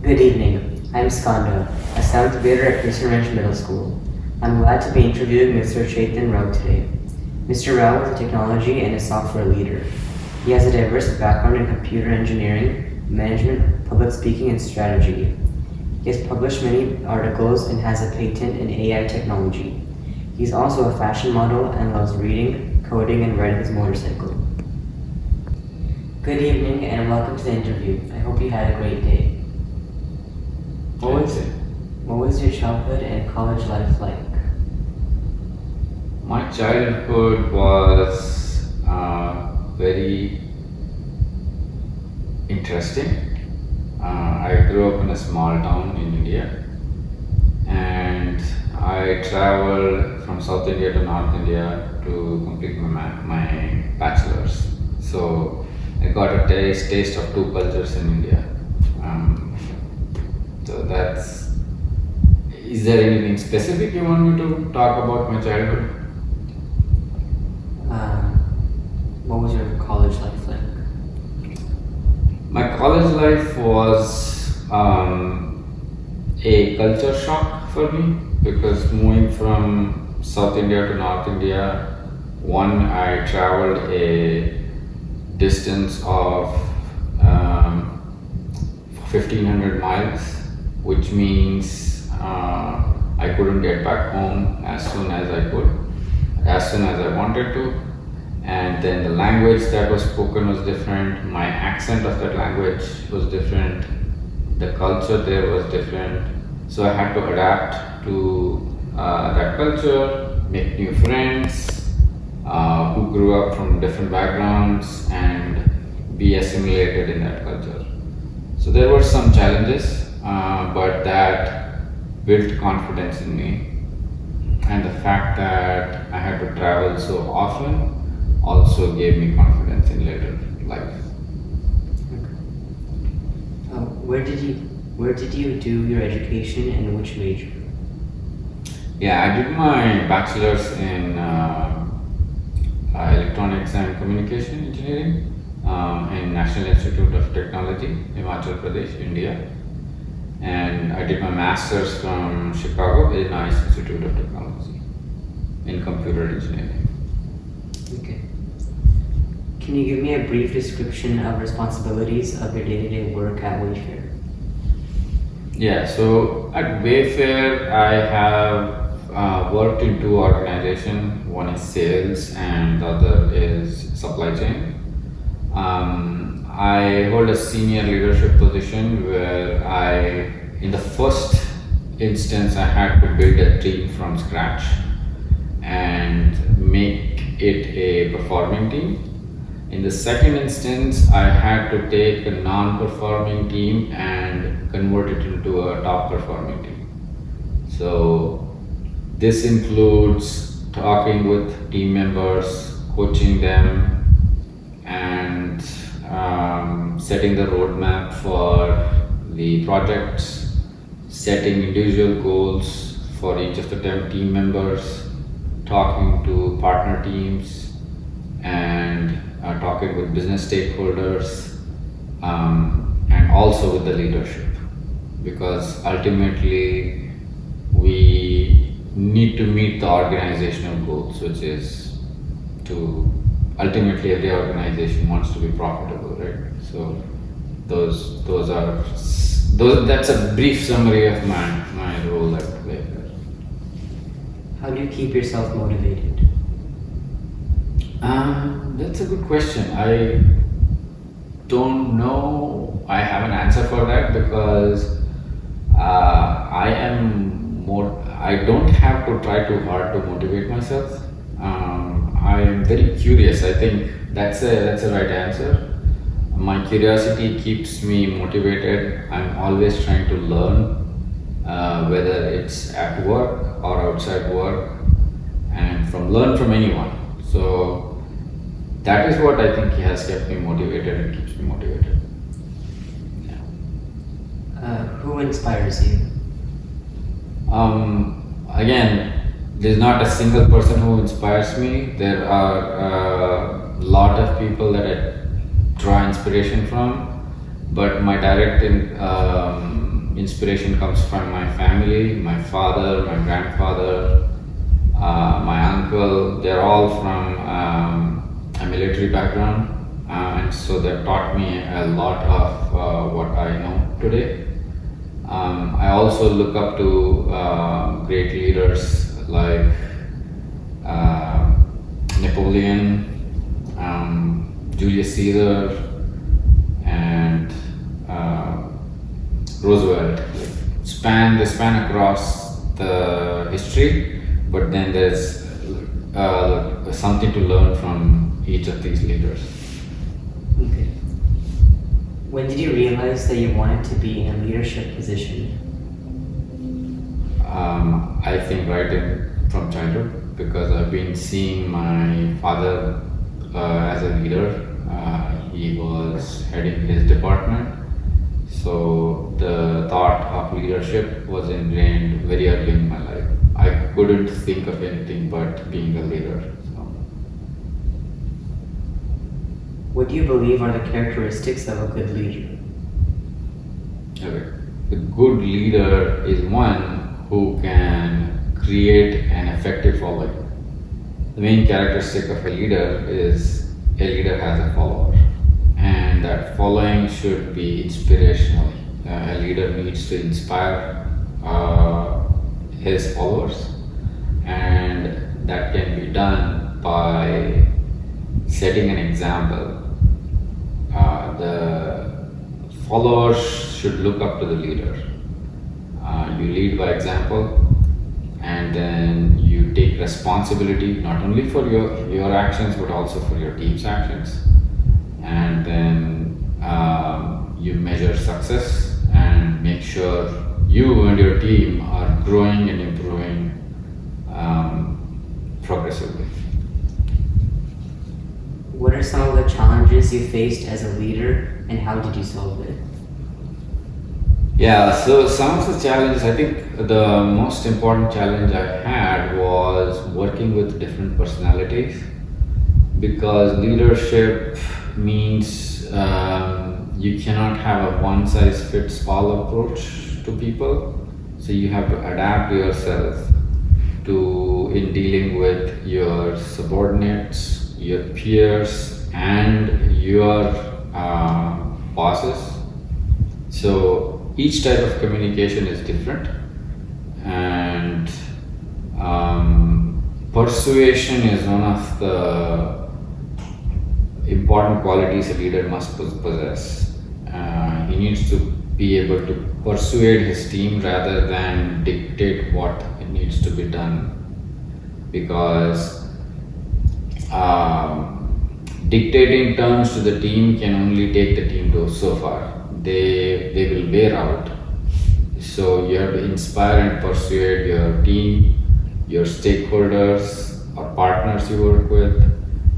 Good evening. I'm Skanda, a 7th grader at Christian Ranch Middle School. I'm glad to be interviewing Mr. Chetan N Rao today. Mr. Rao is a technology and a software leader. He has a diverse background in computer engineering, management, public speaking, and strategy. He has published many articles and has a patent in AI technology. He's also a fashion model and loves reading, coding, and riding his motorcycle. Good evening and welcome to the interview. I hope you had a great day. What was your childhood and college life like? My childhood was very interesting. I grew up in a small town in India, and I traveled from South India to North India to complete my bachelor's. So I got a taste of two cultures in India. So that's. Is there anything specific you want me to talk about my childhood? What was your college life like? My college life was a culture shock for me because moving from South India to North India, I traveled a distance of 1500 miles, which means I couldn't get back home as soon as I wanted to. And then the language that was spoken was different, my accent of that language was different, the culture there was different. So I had to adapt to that culture, make new friends who grew up from different backgrounds and be assimilated in that culture. So there were some challenges, but that built confidence in me. And the fact that I had to travel so often also gave me confidence in later life. Where did you do your education and which major? Yeah, I did my bachelor's in electronics and communication engineering in National Institute of Technology, Himachal Pradesh, India. And I did my master's from Chicago, Illinois Institute of Technology in computer engineering. Okay. Can you give me a brief description of responsibilities of your day-to-day work at Wayfair? Yeah, so at Wayfair, I have worked in two organizations. One is sales and the other is supply chain. I hold a senior leadership position where in the first instance, I had to build a team from scratch and make it a performing team. In the second instance, I had to take a non-performing team and convert it into a top performing team. So this includes talking with team members, coaching them, and setting the roadmap for the projects, setting individual goals for each of the team members, talking to partner teams, and talking with business stakeholders, and also with the leadership, because ultimately we need to meet the organizational goals, which is to ultimately every organization wants to be profitable, right? So that's a brief summary of my role at Wayfair. How do you keep yourself motivated? That's a good question. I don't know. I have an answer for that because I don't have to try too hard to motivate myself. I am very curious. I think that's a right answer. My curiosity keeps me motivated. I'm always trying to learn, whether it's at work or outside work, and learn from anyone. So that is what I think has kept me motivated and keeps me motivated. Yeah. Who inspires you? Again, there's not a single person who inspires me. There are a lot of people that I draw inspiration from, but my direct inspiration comes from my family, my father, my grandfather, my uncle. They're all from a military background, and so they taught me a lot of what I know today. I also look up to great leaders like Napoleon, Julius Caesar, and Roosevelt. They span across the history, but then there's something to learn from each of these leaders. Okay. When did you realize that you wanted to be in a leadership position? I think from childhood, because I've been seeing my father as a leader. He was heading his department, so the thought of leadership was ingrained very early in my life. I couldn't think of anything but being a leader. So. What do you believe are the characteristics of a good leader? Okay. A good leader is one who can create an effective following. The main characteristic of a leader is a leader has a follower, and that following should be inspirational. A leader needs to inspire his followers, and that can be done by setting an example. The followers should look up to the leader. You lead by example, and then you take responsibility not only for your actions but also for your team's actions, and then you measure success and make sure you and your team are growing and improving progressively. What are some of the challenges you faced as a leader, and how did you solve it? Yeah, so some of the challenges, I think the most important challenge I had was working with different personalities, because leadership means you cannot have a one size fits all approach to people. So you have to adapt yourself in dealing with your subordinates, your peers, and your bosses. So each type of communication is different, and persuasion is one of the important qualities a leader must possess. He needs to be able to persuade his team rather than dictate what it needs to be done, because dictating terms to the team can only take the team to so far. They will wear out. So you have to inspire and persuade your team, your stakeholders or partners you work with,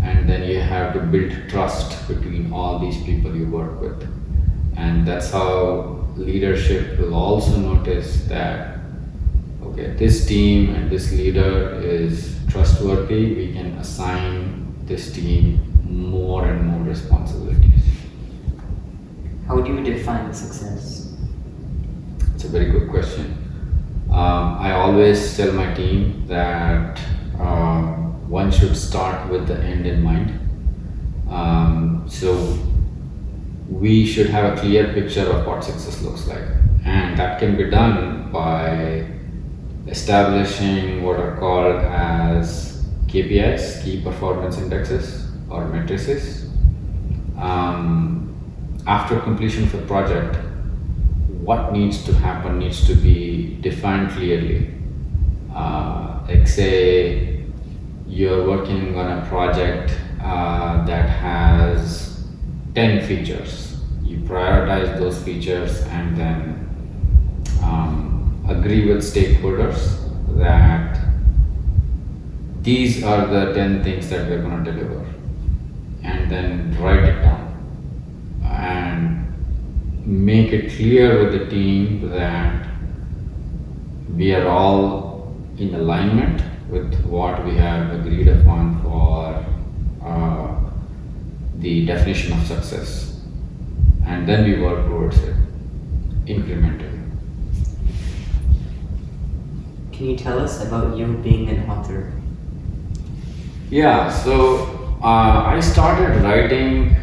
and then you have to build trust between all these people you work with. And that's how leadership will also notice that, okay, this team and this leader is trustworthy. We can assign this team more and more responsibilities. How do you define success? It's a very good question. I always tell my team that one should start with the end in mind. So we should have a clear picture of what success looks like, and that can be done by establishing what are called as KPIs, key performance indexes or matrices. After completion of a project, what needs to happen needs to be defined clearly. Like say you're working on a project that has 10 features. You prioritize those features and then agree with stakeholders that these are the 10 things that we're going to deliver, and then write it down and make it clear with the team that we are all in alignment with what we have agreed upon for the definition of success, and then we work towards it incrementally. Can you tell us about you being an author? Yeah, so I started writing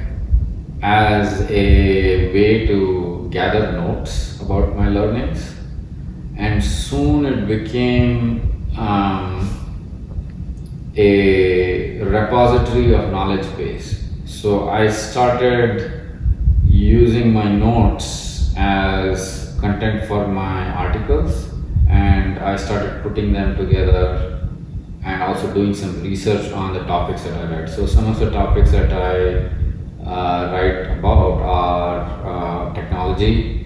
as a way to gather notes about my learnings, and soon it became a repository of knowledge base. So I started using my notes as content for my articles, and I started putting them together and also doing some research on the topics that I write. So some of the topics that I write about are technology,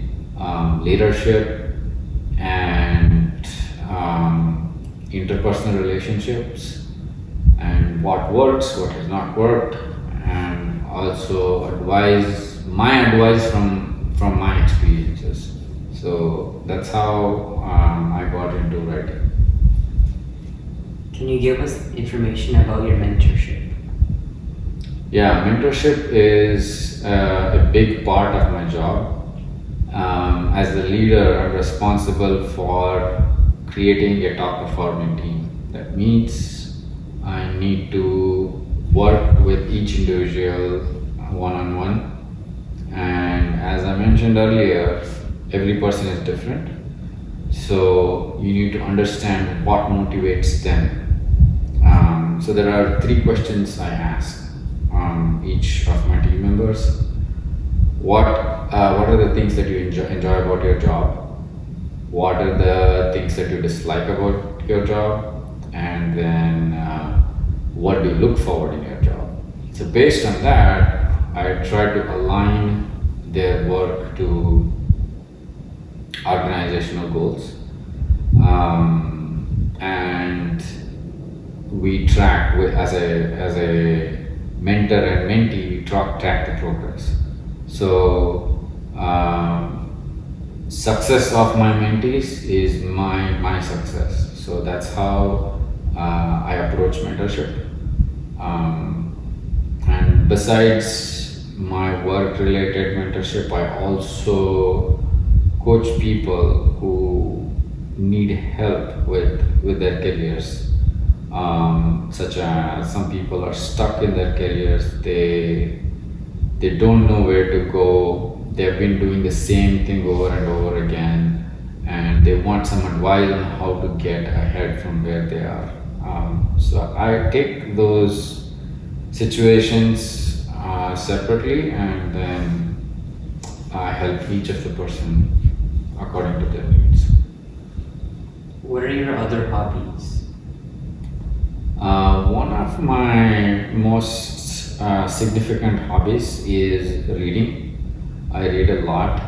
leadership, and interpersonal relationships, and what works, what has not worked, and also my advice from my experiences. So that's how I got into writing. Can you give us information about your mentorship? Yeah, mentorship is a big part of my job. As a leader, I'm responsible for creating a top performing team. That means I need to work with each individual one on one. And as I mentioned earlier, every person is different. So you need to understand what motivates them. So there are three questions I ask each of my team members. What are the things that you enjoy about your job? What are the things that you dislike about your job? And then what do you look forward in your job? So based on that, I try to align their work to organizational goals. And we track as a mentor and mentee, we track the progress. So success of my mentees is my success. So that's how I approach mentorship. And besides my work related mentorship, I also coach people who need help with their careers. Such as some people are stuck in their careers, they don't know where to go, they've been doing the same thing over and over again, and they want some advice on how to get ahead from where they are. So I take those situations separately, and then I help each of the person according to their needs. What are your other hobbies? One of my most significant hobbies is reading. I read a lot,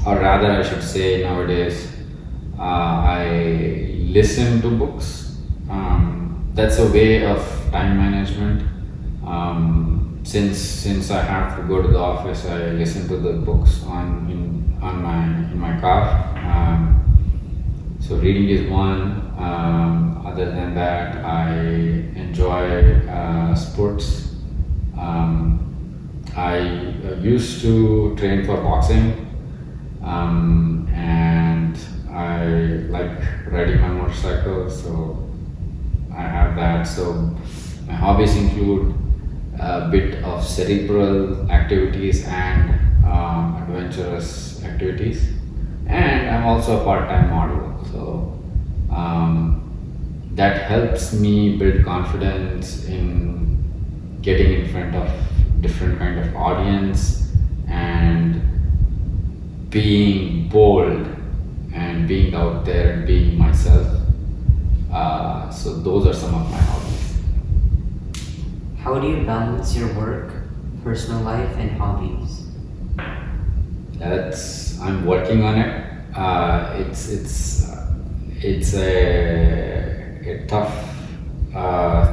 or rather, I should say nowadays, I listen to books. That's a way of time management. Since I have to go to the office, I listen to the books in my car. So reading is one. Other than that, I enjoy sports. I used to train for boxing, and I like riding my motorcycle, so I have that. So my hobbies include a bit of cerebral activities and adventurous activities, and I'm also a part-time model. So that helps me build confidence in getting in front of different kind of audience and being bold and being out there and being myself. So those are some of my hobbies. How do you balance your work, personal life, and hobbies? I'm working on it. It's a tough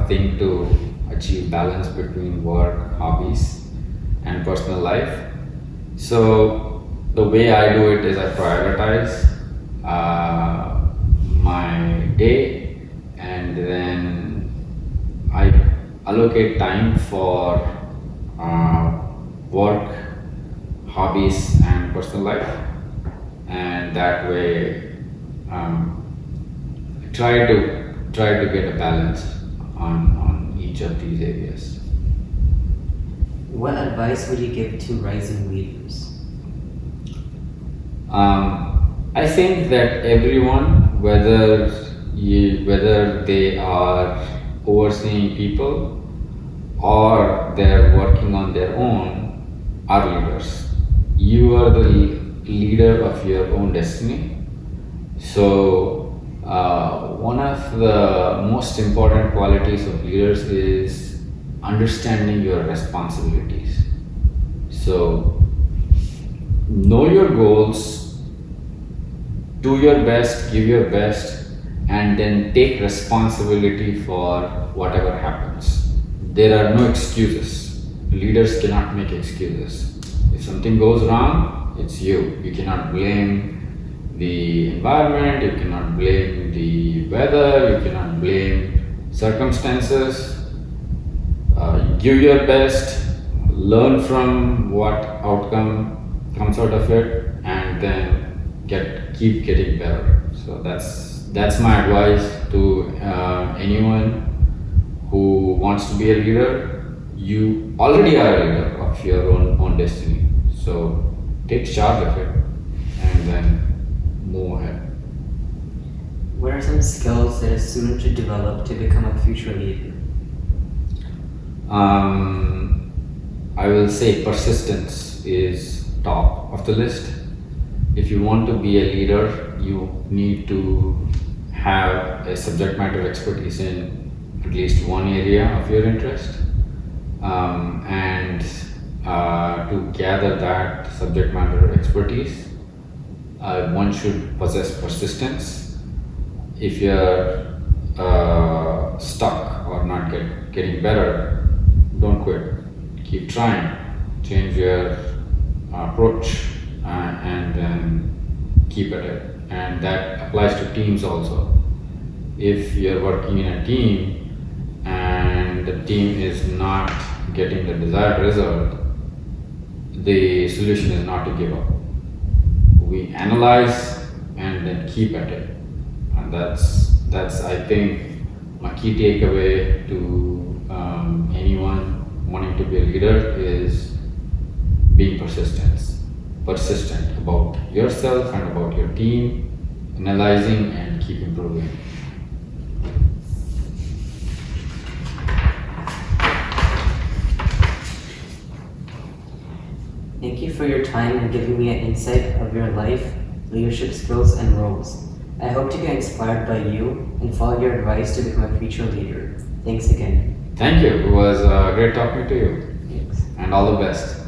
thing to achieve balance between work, hobbies, and personal life. So the way I do it is I prioritize my day, and then I allocate time for work, hobbies, and personal life, and that way try to get a balance on each of these areas. What advice would you give to rising leaders? I think that everyone, whether they are overseeing people or they're working on their own, are leaders. You are the leader of your own destiny. So, one of the most important qualities of leaders is understanding your responsibilities. So, know your goals, do your best, give your best, and then take responsibility for whatever happens. There are no excuses. Leaders cannot make excuses. If something goes wrong, it's you. You cannot blame the environment, you cannot blame the weather, you cannot blame circumstances. Give your best, learn from what outcome comes out of it, and then keep getting better. So that's my advice to anyone who wants to be a leader. You already are a leader of your own destiny. So take charge of it and then move ahead. What are some skills that a student should develop to become a future leader? I will say persistence is top of the list. If you want to be a leader, you need to have a subject matter expertise in at least one area of your interest, and to gather that subject matter expertise, one should possess persistence. If you're stuck or not getting better, don't quit. Keep trying. Change your approach and then keep at it. And that applies to teams also. If you're working in a team and the team is not getting the desired result, the solution is not to give up. We analyze and then keep at it. And that's I think my key takeaway to anyone wanting to be a leader is being persistent about yourself and about your team, analyzing and keep improving. Thank you for your time and giving me an insight of your life, leadership skills, and roles. I hope to get inspired by you and follow your advice to become a future leader. Thanks again. Thank you. It was great talking to you. Thanks. And all the best.